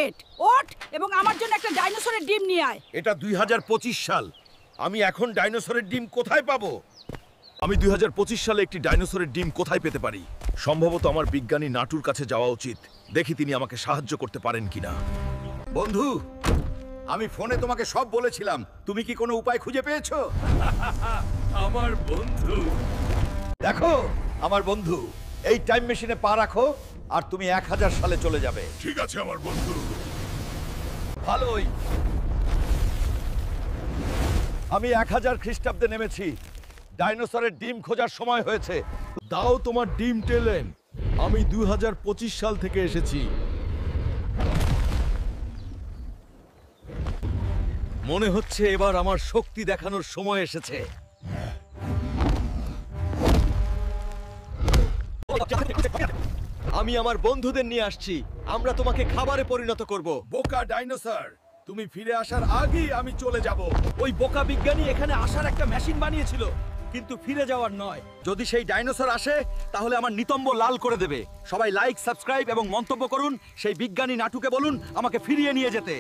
পেট। ওঠ এবং আমার জন্য একটা ডাইনোসরের ডিম নিয়ে আয়। এটা 2025 সাল। আমি এখন ডাইনোসরের ডিম কোথায় পাবো? আমি 2025 সালে একটি ডাইনোসরের ডিম কোথায় পেতে পারি? সম্ভবত আমার বিজ্ঞানী নাটুর কাছে যাওয়া উচিত। দেখি তিনি আমাকে সাহায্য করতে পারেন কিনা। বন্ধু, আমি ফোনে তোমাকে সব বলেছিলাম। তুমি কি কোনো উপায় খুঁজে পেয়েছো? আমার বন্ধু। দেখো, আমার বন্ধু, এই টাইম মেশিনে পা রাখো আর তুমি 1000 সালে চলে যাবে। ঠিক আছে আমার বন্ধু। ভালোই। আমি 1000 খ্রিস্টাব্দে নেমেছি। ডাইনোসরের ডিম খোঁজার সময় হয়েছে। দাও তোমার ডিম টেলেন। আমি 2025 সাল থেকে এসেছি। মনে হচ্ছে এবার আমার শক্তি দেখানোর সময় এসেছে। আমি আমার বন্ধুদের নিয়ে আসছি। আমরা তোমাকে খাবারে পরিণত করব। বোকা ডাইনোসর, তুমি ফিরে আসার আগেই আমি চলে যাব। ওই বোকা বিজ্ঞানী এখানে আসার একটা মেশিন বানিয়েছিল, কিন্তু ফিরে যাওয়ার নয়। যদি সেই ডাইনোসর আসে তাহলে আমার নিতম্ব লাল করে দেবে। সবাই লাইক, সাবস্ক্রাইব এবং মন্তব্য করুন। সেই বিজ্ঞানী নাটুকে বলুন আমাকে ফিরিয়ে নিয়ে যেতে।